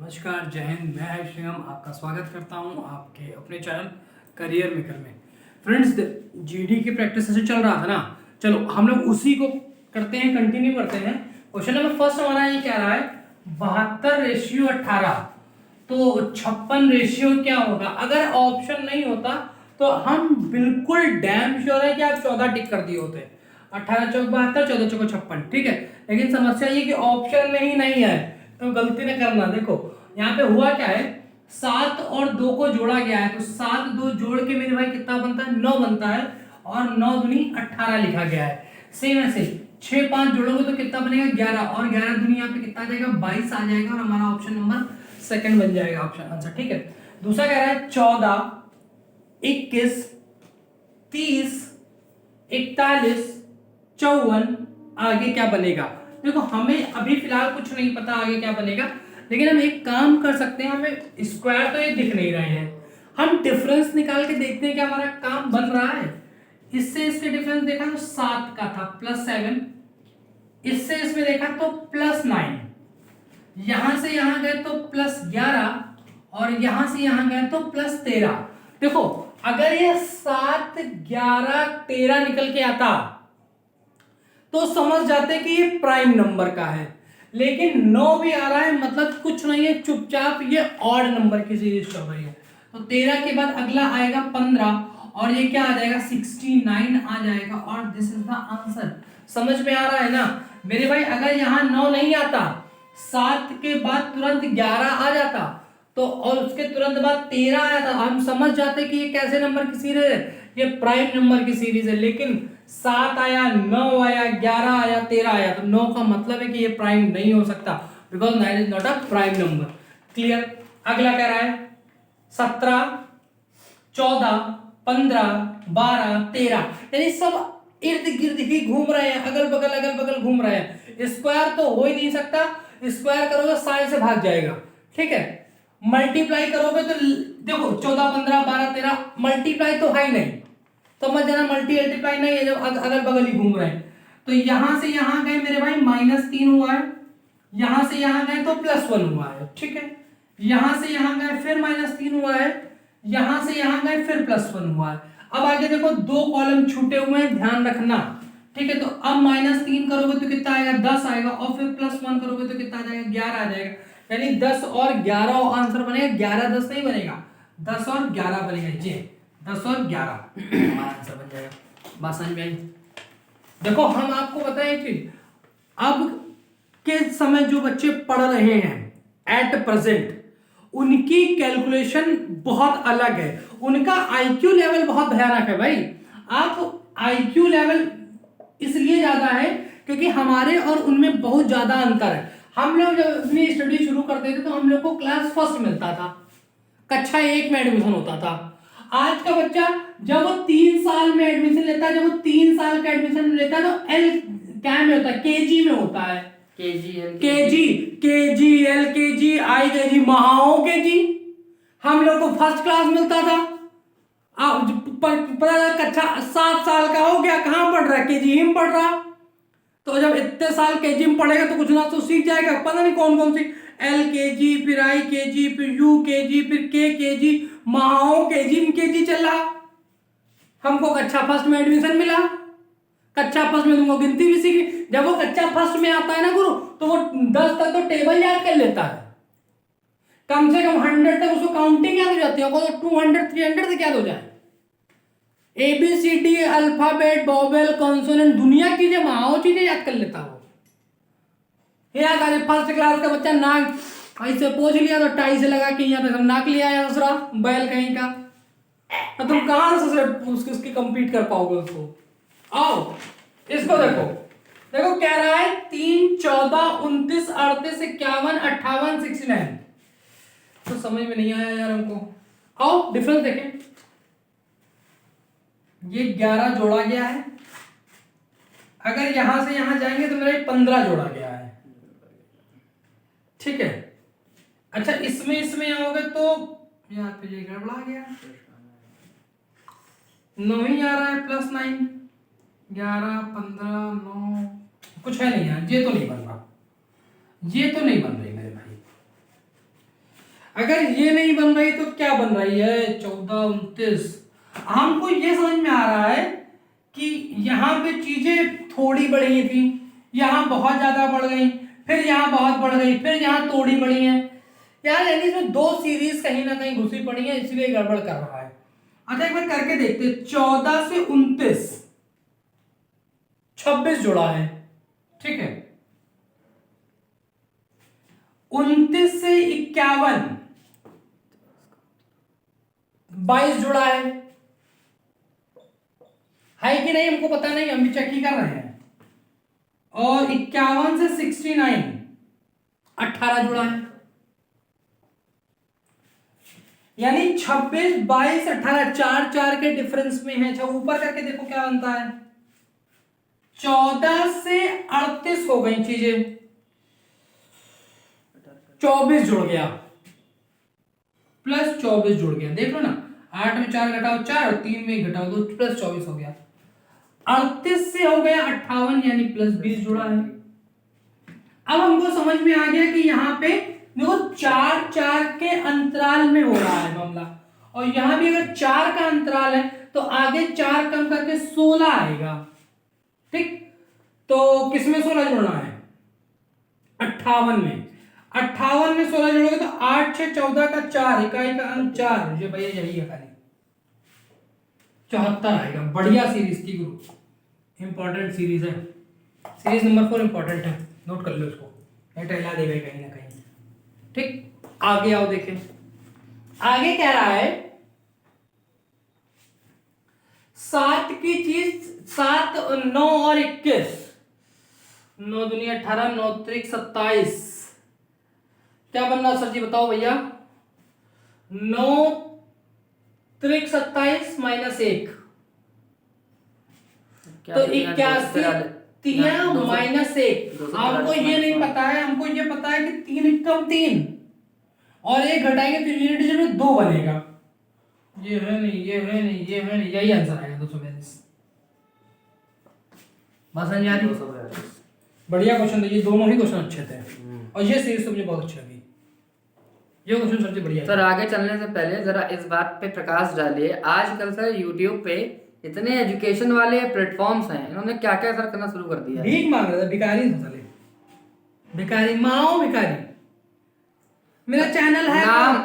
नमस्कार, जय हिंद। मैं है श्रीराम, आपका स्वागत करता हूं आपके अपने चैनल करियर मेकर में। फ्रेंड्स, जीडी की प्रैक्टिस ऐसे चल रहा था ना, चलो हम लोग उसी को करते हैं, कंटिन्यू करते हैं। क्वेश्चन नंबर फर्स्ट हमारा ये कह रहा है 72:18। तो 56 रेशियो क्या होगा? अगर ऑप्शन नहीं होता तो हम बिल्कुल डैम श्योर है कि आप 14 टिक कर दिए होते। 18 चौक 72, 14 चौक 56, ठीक है। लेकिन समस्या ये कि ऑप्शन में ही नहीं है, तो गलती न करना। देखो यहाँ पे हुआ क्या है, 7 और 2 को जोड़ा गया है, तो 7 2 जोड़ के मेरे भाई कितना बनता है? 9 बनता है, और 9 दूनी 18 लिखा गया है। सेम ऐसे 6 5 जोड़ोगे तो कितना बनेगा? 11, और 11 दूनी यहाँ पे कितना आ जाएगा? 22 आ जाएगा, और हमारा ऑप्शन नंबर सेकंड बन जाएगा ऑप्शन आंसर, ठीक है। दूसरा कह रहा है 14 21 30 41 54, आगे क्या बनेगा? देखो हमें अभी फिलहाल कुछ नहीं पता आगे क्या बनेगा, लेकिन हम एक काम कर सकते हैं। हमें स्क्वायर तो ये दिख नहीं रहे हैं, हम डिफरेंस निकाल के देखते हैं कि हमारा काम बन रहा है। इससे इसके डिफरेंस देखा तो 7 का था, +7। इससे इसमें देखा तो +9। यहां से यहां गए तो +11, और यहां से यहां गए तो +13। देखो अगर ये 7 11 13 निकल के आता तो समझ जाते कि ये प्राइम नंबर का है, लेकिन 9 भी आ रहा है, मतलब कुछ नहीं है, चुपचाप ये ऑड नंबर की सीरीज चल रही है। तो 13 के बाद अगला आएगा 15, और ये क्या आ जाएगा? 69 आ जाएगा, और दिस इज द आंसर। समझ में आ रहा है ना मेरे भाई? अगर यहाँ 9 नहीं आता, 7 के बाद तुरंत 11 आ जाता, तो और उसके तुरंत बाद 13 आया था, हम समझ जाते कि ये कैसे नंबर की सीरीज है, ये प्राइम नंबर की सीरीज है। लेकिन 7 आया, 9 आया, 11 आया, 13 आया, तो 9 का मतलब है कि ये प्राइम नहीं हो सकता, because 9 is not a prime number. Clear? अगला कह रहा है 17 14 15 12 13, यानी सब इर्द गिर्द ही घूम रहे हैं, अगल बगल घूम रहे हैं। स्क्वायर तो हो ही नहीं सकता, स्क्वायर करोगे साइड से भाग जाएगा, ठीक है। मल्टीप्लाई करोगे तो देखो 14 15 12 13 मल्टीप्लाई तो है ही नहीं, तो मत जाना मल्टीप्लाई नहीं है जब अगल बगल ही घूम रहे हैं। तो यहां से यहां गए मेरे भाई -3 हुआ है, यहां से यहां गए तो +1 हुआ है, ठीक है। यहां से यहां गए फिर -3 हुआ है, यहां से यहां गए फिर +1 हुआ है। अब आगे देखो 2 कॉलम छूटे हुए हैं, ध्यान रखना, ठीक है। तो अब -3 करोगे तो कितना आएगा? 10 आएगा, और फिर +1 करोगे तो कितना आ जाएगा? 11 आ जाएगा। यानी 10 और 11 आंसर बनेगा, 11 10 नहीं बनेगा, 10 और 11 बनेगा। जी 10 और 11 हमारा आंसर बन जाएगा। बात समझ में आई? देखो हम आपको बताएं कि अब के समय जो बच्चे पढ़ रहे हैं एट प्रेजेंट, उनकी कैलकुलेशन बहुत अलग है, उनका आईक्यू लेवल बहुत भयानक है भाई। आप आईक्यू लेवल इसलिए ज्यादा है क्योंकि हमारे और उनमें बहुत ज्यादा अंतर है। हम लोग जब अपनी स्टडी शुरू करते थे तो हम लोग को क्लास फर्स्ट मिलता था, कक्षा 1 में एडमिशन होता था। आज का बच्चा जब वो 3 साल में एडमिशन लेता है, जब वो 3 साल का एडमिशन लेता है तो एल क्या में होता है? केजी में होता है। KG L KG I KG Mahao KG. हम लोग को फर्स्ट क्लास मिलता था, पता कक्षा 7 साल का हो गया, कहां पढ़ रहा है? केजी में पढ़ रहा। तो जब इतने साल केजी में पढ़ेगा तो कुछ ना तो सीख जाएगा, पता नहीं कौन कौन सी एल केजी, फिर आई केजी, फिर यू केजी, फिर के केजी, महाओ केजी चल रहा। हमको कक्षा फर्स्ट में एडमिशन मिला, कक्षा फर्स्ट में तुमको गिनती भी सीखी। जब वो कक्षा फर्स्ट में आता है ना गुरु, तो वो 10 तक तो टेबल याद कर लेता है, कम से कम 100 तक उसको काउंटिंग याद हो जाती है, 200 300 तक याद हो जाए। ABCD अल्फाबेट वोवेल कॉन्सोनेंट दुनिया की जो महाओ चीजें याद कर लेता वो। याद आ रहे फर्स्ट क्लास का बच्चा नाक ऐसे पोंछ लिया तो टाई से लगा के यहाँ पे नाक ले आया दूसरा बैल कहीं का, तो तुम कहां से उसकी कंप्लीट कर पाओगे उसको? आओ इसको देखो, देखो कह रहा है 3 14 29 38 51 58 69। तो समझ में नहीं आया यार हमको। आओ डिफरेंस देखें, ये 11 जोड़ा गया है, अगर यहां से यहां जाएंगे तो मेरा 15 जोड़ा गया है, ठीक है। अच्छा इसमें आओगे तो यहाँ पे ये गड़बड़ा गया, 9 ही आ रहा है, +9 11 15 9 कुछ है नहीं यार, ये तो नहीं बन रहा, ये तो नहीं बन रही मेरे भाई। अगर ये नहीं बन रही तो क्या बन रही है? 14, 29। हमको ये समझ में आ रहा है कि यहाँ पे चीजें थोड़ी बढ़ी थी, यहाँ बहुत ज्यादा बढ़ गई, फिर यहाँ बहुत बढ़ गई, फिर यहाँ थोड़ी बढ़ी है यार, यानी इसमें दो सीरीज कहीं ना कहीं घुसी पड़ी है, इसलिए गड़बड़ कर रहा है। अच्छा एक बार करके देखते, 14 से 29, 26 जुड़ा है, ठीक है। 29 से 51, 22 जुड़ा है कि नहीं हमको पता नहीं, हम भी चेक ही कर रहे हैं। और 51 से 69, 18 जुड़ा है, यानी 26, 22, 18, 4 के डिफरेंस में है। अच्छा ऊपर करके देखो क्या बनता है, 14 से 38 हो गई चीजें, 24 जुड़ गया, प्लस 24 जुड़ गया, देख लो ना, 8 में 4 घटाओ 4 और 3 में घटाओ 2, प्लस 24 हो गया। 38 से हो गया 58, यानी प्लस 20 जुड़ा है। अब हमको समझ में आ गया कि यहाँ पे देखो 4 के अंतराल में हो रहा है मामला, और यहां भी अगर 4 का अंतराल है तो आगे 4 कम करके 16 आएगा, ठीक। तो किसमें 16 जोड़ना है? 58 में। 58 में 16 जोड़ोगे तो 8 6 14 का 4, इकाई का अंक 4, ये भैया यही है खाली 74 आएगा। बढ़िया सीरीज थी गुरु, इंपॉर्टेंट सीरीज है, सीरीज नंबर 4 इंपॉर्टेंट है, नोट कर लो इसको, नहीं टहला देगा कहीं ना कहीं, ठीक। आगे आओ देखें, आगे कह रहा है 7 की चीज, 7, 9 और 21, 9 दूनी 18, 9 त्रिक 27, क्या बनना सर जी बताओ भैया? 9 त्रिक 27 माइनस 1, तो 81 3 माइनस 1। हमको ये नहीं पता है, हमको ये पता है कि 3 एकम 3 और 1 घटाएंगे तो यूनिट डिजिट में 2 बनेगा। ये है नहीं, ये है नहीं, ये है नहीं, यही आंसर आएगा 242। बात समझ आ रही? बढ़िया क्वेश्चन थे ये, दोनों ही क्वेश्चन अच्छे थे, और ये सीरीज तो मुझे बहुत अच्छी लगी, ये क्वेश्चन सबसे बढ़िया। सर आगे चलने से पहले जरा इस बात पे प्रकाश डालिए, आजकल सर यूट्यूब पे इतने एजुकेशन वाले प्लेटफॉर्म्स हैं, इन्होंने क्या क्या सर करना शुरू कर दिया है। भीख मांग रहे थे, भिखारी साले, भिखारी माओ भिखारी। मेरा चैनल है,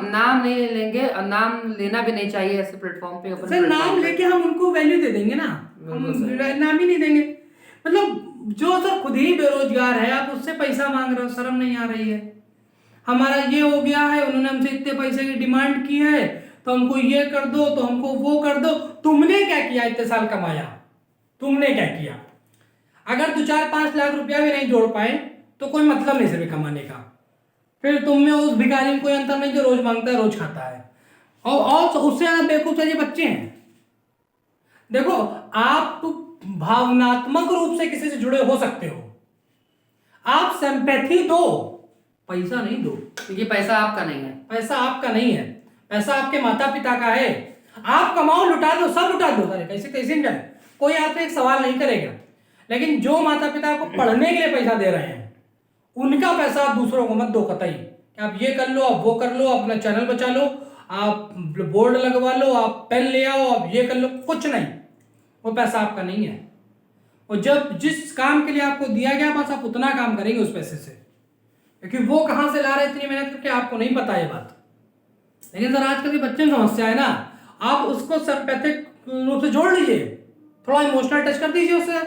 नाम नहीं लेंगे और नाम लेना भी नहीं चाहिए ऐसे प्लेटफॉर्म पे। सर नाम लेके हम उनको वैल्यू दे देंगे ना, हम नाम ही नहीं देंगे। मतलब जो सर खुद ही बेरोजगार है, आप उससे पैसा मांग रहे हो, शर्म नहीं आ रही है? हमारा ये हो गया है, उन्होंने हमसे इतने पैसे की डिमांड की है, तो हमको ये कर दो, तो हमको वो कर दो। तुमने क्या किया? इतने साल कमाया, तुमने क्या किया? अगर 2-4-5 लाख रुपया भी नहीं जोड़ पाए तो कोई मतलब नहीं सिर्फ कमाने का। फिर तुम में उस भिखारी में कोई अंतर नहीं जो रोज मांगता है रोज खाता है, और उससे ज्यादा बेवकूफ ये बच्चे हैं। देखो आप भावनात्मक रूप से किसी से जुड़े हो सकते हो, आप सिंपैथी दो, पैसा नहीं दो, क्योंकि पैसा आपका नहीं है, पैसा आपका नहीं है, पैसा आपके माता पिता का है। आप कमाओ, लुटा दो, सब लुटा दो, अरे कैसे कैसे जाए, कोई आपसे एक सवाल नहीं करेगा। लेकिन जो माता पिता आपको पढ़ने के लिए पैसा दे रहे हैं, उनका पैसा आप दूसरों को मत दो कतई, कि आप ये कर लो, आप वो कर लो, अपना चैनल बचा लो, आप बोर्ड लगवा लो, आप पेन ले आओ, आप ये कर लो, कुछ नहीं, वो पैसा आपका नहीं है। और जब जिस काम के लिए आपको दिया गया बस आप उतना काम करेंगे उस पैसे से, क्योंकि वो कहां से ला रहे इतनी मेहनत करके आपको नहीं पता ये बात। लेकिन सर आजकल के बच्चे की समस्या है ना, आप उसको सिंपैथिक रूप से जोड़ लीजिए, थोड़ा इमोशनल टच कर दीजिए उससे,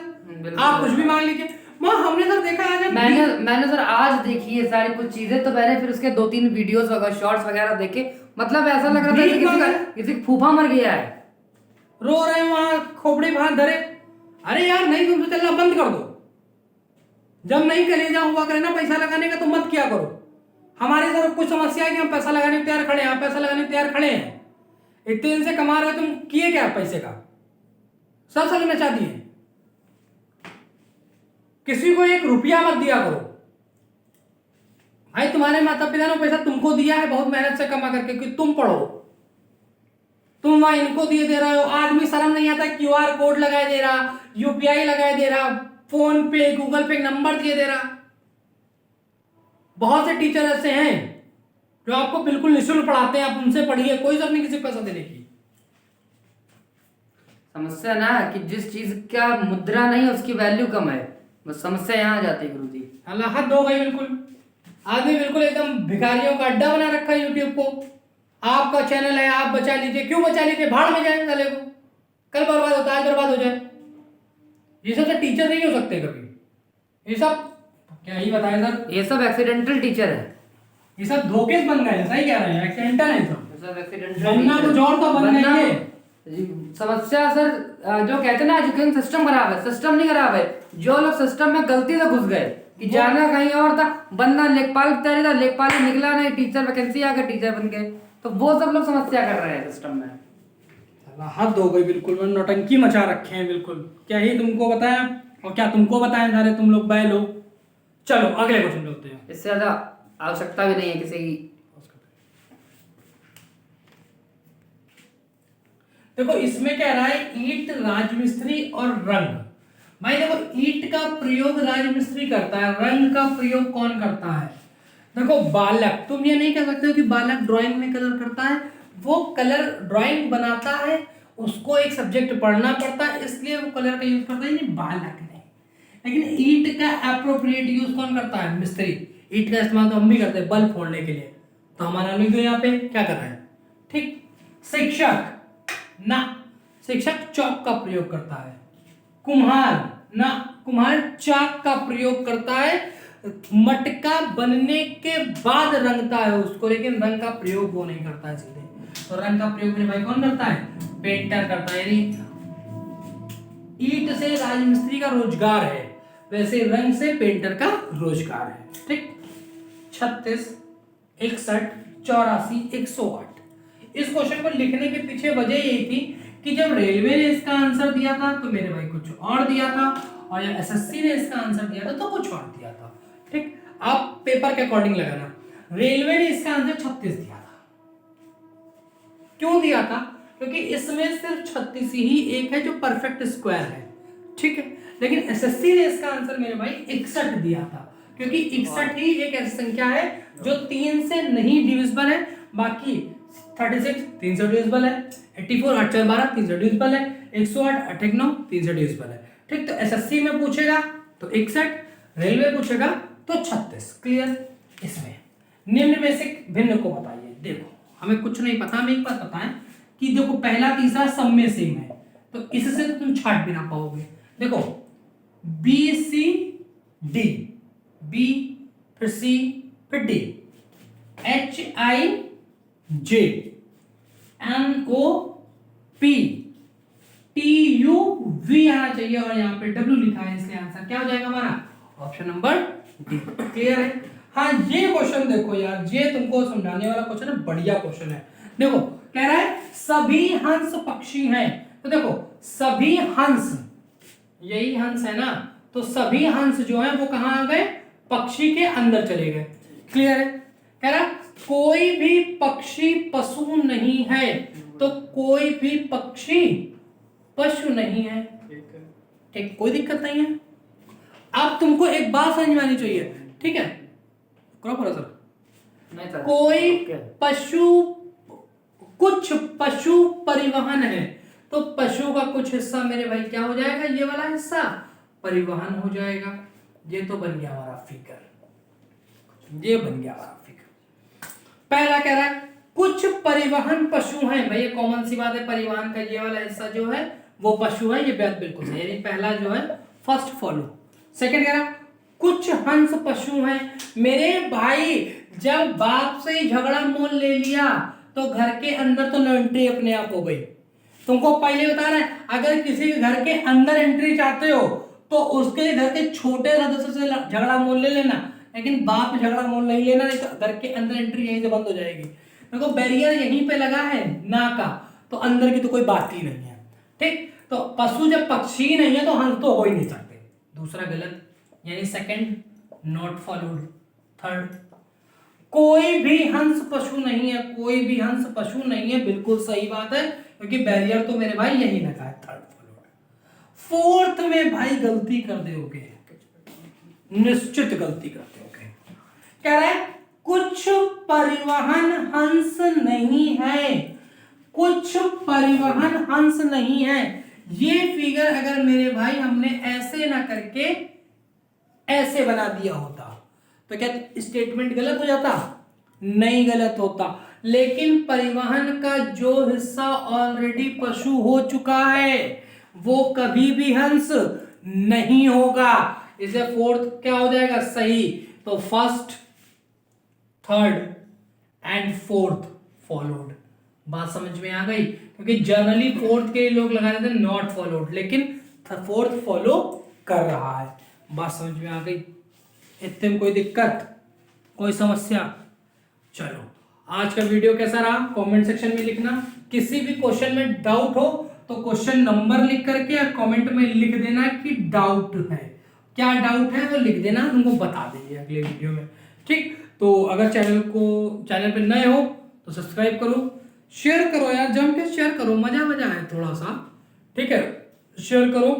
आप कुछ भी मांग लीजिए। माँ हमने सर देखा आज, मैंने सर आज देखी है सारी कुछ चीजें, तो मैंने फिर उसके 2-3 वीडियोस वगैरह शॉर्ट्स वगैरह देखे, मतलब ऐसा लग रहा था किसी फूफा मर गया है, रो रहे हैं वहां खोपड़ी बाहर धरे। अरे यार नहीं, तुम तो चलना बंद कर दो, जब नहीं कलेजा हुआ करे ना पैसा लगाने का तो मत किया करो। हमारी तरफ कुछ समस्या है कि हम पैसा लगाने को तैयार खड़े हैं, आप पैसा लगाने को तैयार खड़े हैं, इतने दिन से कमा रहे हो, तुम किए क्या पैसे का? सब लगना चाहती है, किसी को 1 रुपया मत दिया करो भाई। तुम्हारे माता पिता ने पैसा तुमको दिया है बहुत मेहनत से कमा करके कि तुम पढ़ो, तुम वहां इनको दिए दे रहे हो। आदमी शर्म नहीं आता, QR कोड लगाए दे रहा, UPI लगाए दे रहा, फोन पे गूगल पे नंबर दिए दे रहा। बहुत से टीचर ऐसे हैं जो आपको बिल्कुल निःशुल्क पढ़ाते हैं, आप उनसे पढ़िए, कोई जरूरत नहीं किसी को पैसा देने की। समस्या ना कि जिस चीज का मुद्रा नहीं है उसकी वैल्यू कम है, बस समस्या यहाँ आ जाती है गुरुजी। अल्लाह हद हो गई बिल्कुल। आदमी बिल्कुल एकदम भिखारियों का अड्डा बना रखा है यूट्यूब को। आपका चैनल है, आप बचा लीजिए। क्यों बचा लीजिए? भाड़ में जाए साले को, कल बर्बाद होता है, आज बर्बाद हो जाए। ये सब तो टीचर नहीं हो सकते कभी। ये सब क्या ही बताएं सर, ये सब एक्सीडेंटल टीचर है, ये सब धोखे बन गए, सही कह रहे हैं, एक्सीडेंटल है सब। ये सब एक्सीडेंटल बनना टीचर। कुछ और तो बन बनना- गए। जी, समस्या सर जो कहते हैं ना एजुकेशन सिस्टम खराब है, सिस्टम नहीं खराब है, जो लोग सिस्टम में गलती से घुस गए कि जाना कहीं और था, बंदा लेखपाल की तैयारी था, लेखपाल ही निकला नहीं, टीचर वैकेंसी आ गई, टीचर बन गए, तो वो सब लोग समस्या कर रहे हैं सिस्टम में। हद हो गई बिल्कुल, मैंने नौटंकी मचा रखे हैं बिल्कुल। क्या ही तुमको बताया और क्या तुमको बताएं सारे तुम लोग बैल हो। चलो अगले क्वेश्चन चलते हैं। इससे ज्यादा आवश्यकता भी नहीं है किसी की। देखो इसमें क्या रहा है, ईंट, राजमिस्त्री और रंग। भाई देखो ईंट का प्रयोग राजमिस्त्री करता है, रंग का प्रयोग कौन करता है? देखो बालक, तुम ये नहीं कह सकते हो कि बालक ड्राइंग में कलर करता है। वो कलर ड्राइंग बनाता है, उसको एक सब्जेक्ट पढ़ना पड़ता है, इसलिए वो कलर का यूज करता है, नहीं बालक नहीं। लेकिन ईंट का एप्रोप्रिएट यूज कौन करता है? मिस्त्री। ईंट का इस्तेमाल तो हम भी करते हैं बल्ब फोड़ने के लिए, तो हमारा आदमी तो यहाँ पे क्या कर रहा है? ठीक। शिक्षक ना, शिक्षक चौक का प्रयोग करता है। कुम्हार ना, कुम्हार चाक का प्रयोग करता है, मटका बनने के बाद रंगता है उसको, लेकिन रंग का प्रयोग वो नहीं करता है सीधे। तो रंग का प्रयोग मेरे भाई कौन करता है? पेंटर करता है। यानी ईंट से राजमिस्त्री का रोजगार है, वैसे रंग से पेंटर का रोजगार है। ठीक। 36, 61, 84, 108। इस क्वेश्चन को लिखने के पीछे वजह यही थी कि जब रेलवे ने इसका आंसर दिया था तो मेरे भाई कुछ और दिया था, और जब एसएससी ने इसका आंसर दिया था तो कुछ और दिया था। ठीक। आप पेपर के अकॉर्डिंग लगाना। रेलवे ने इसका आंसर 36 दिया था। क्यों दिया था? क्योंकि इसमें सिर्फ 36 ही एक है जो परफेक्ट स्क्वायर है। ठीक है। लेकिन एसएससी ने इसका आंसर मेरे भाई 61 दिया था, क्योंकि 61 ही एक ऐसी संख्या है जो 3 से नहीं डिविजिबल है। बाकी 36 3 से डिविजिबल है, 84 8 4 12 3 से डिविजिबल है, 108 8 1 9 3 से डिविजिबल है। ठीक। तो एसएससी में पूछेगा तो 61, रेलवे पूछेगा तो 36। क्लियर। इसमें निम्न में से भिन्न को बताइए। देखो हमें कुछ नहीं पता, हमें एक बात पता है कि देखो पहला तीसरा सब में सेम है, तो इससे तो तुम छाट भी ना पाओगे। देखो बी सी डी, बी फिर सी फिर D, H I J, N O P, T U V आना चाहिए, और यहाँ पे डब्ल्यू लिखा है, इसलिए आंसर क्या हो जाएगा हमारा? Option number D. क्लियर है। हाँ ये क्वेश्चन देखो यार, ये तुमको समझाने वाला क्वेश्चन है, बढ़िया क्वेश्चन है। देखो कह रहा है सभी हंस पक्षी हैं, तो देखो सभी हंस, यही हंस है ना, तो सभी हंस जो है वो कहां आ गए? पक्षी के अंदर चले गए। क्लियर है। कह रहा कोई भी पक्षी पशु नहीं है, तो कोई भी पक्षी पशु नहीं है। ठीक, कोई दिक्कत नहीं है। अब तुमको एक बात समझ में आनी चाहिए। ठीक है, करो सर। कोई पशु, कुछ पशु परिवहन है, तो पशु का कुछ हिस्सा मेरे भाई क्या हो जाएगा? ये वाला हिस्सा परिवहन हो जाएगा। ये तो बन गया हमारा फिगर, ये बन गया हमारा फिगर। पहला कह रहा है कुछ परिवहन पशु हैं, भाई ये कॉमन सी बात है, परिवहन का ये वाला हिस्सा जो है वो पशु है, ये बात बिल्कुल सही है, पहला जो है फर्स्ट फॉलो। सेकंड कह रहा कुछ हंस पशु हैं, मेरे भाई जब बाप से ही झगड़ा मोल ले लिया तो घर के अंदर तो एंट्री अपने आप हो गई। तुमको पहले बता रहा है, अगर किसी के घर के अंदर एंट्री चाहते हो तो उसके लिए घर के छोटे सदस्य से झगड़ा मोल ले लेना, लेकिन बाप झगड़ा मोल नहीं लेना, नहीं तो घर के अंदर एंट्री यहीं से बंद हो जाएगी। देखो बैरियर यहीं पे लगा है ना का, तो अंदर की तो कोई बात ही नहीं है। ठीक, तो पशु जब पक्षी नहीं है तो हंस तो हो ही नहीं सकते। दूसरा गलत, यानी सेकंड नॉट फॉलोड। थर्ड कोई भी हंस पशु नहीं है, कोई भी हंस पशु नहीं है, बिल्कुल सही बात है, क्योंकि बैरियर तो मेरे भाई यही लगा है, थर्ड फॉलोड। फोर्थ में भाई गलती कर दोगे, निश्चित गलती कर दोगे। कह रहा है कुछ परिवहन हंस नहीं है, कुछ परिवहन हंस नहीं है। ये फिगर अगर मेरे भाई हमने ऐसे ना करके ऐसे बना दिया होता तो क्या स्टेटमेंट गलत हो जाता? नहीं गलत होता। लेकिन परिवहन का जो हिस्सा ऑलरेडी पशु हो चुका है वो कभी भी हंस नहीं होगा। इसे फोर्थ क्या हो जाएगा? सही। तो first, third and fourth followed. बात समझ में आ गई? क्योंकि जनरली फोर्थ के लोग लगा देते हैं नॉट फॉलोड, लेकिन फोर्थ फॉलो कर रहा है। बात समझ में आ गई? इतने में कोई दिक्कत, कोई समस्या? चलो, आज का वीडियो कैसा रहा कमेंट सेक्शन में लिखना। किसी भी क्वेश्चन में डाउट हो तो क्वेश्चन नंबर लिख करके या कमेंट में लिख देना कि डाउट है, क्या डाउट है वो लिख देना, तुमको बता देंगे अगले वीडियो में। ठीक, तो अगर चैनल पे नए हो तो सब्सक्राइब करो, शेयर करो यार, जम के शेयर करो, मजा है थोड़ा सा। ठीक है, शेयर करो,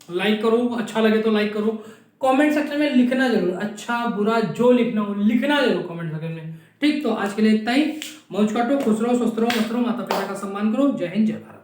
लाइक करो, अच्छा लगे तो लाइक करो। कमेंट सेक्शन में लिखना जरूर, अच्छा बुरा जो लिखना हो लिखना जरूर कमेंट सेक्शन में। ठीक, तो आज के लिए इतना ही। मौज काटो, खुश रहो, स्वस्थ रहो, मस्त रहो, माता पिता का सम्मान करो। जय हिंद, जय भारत।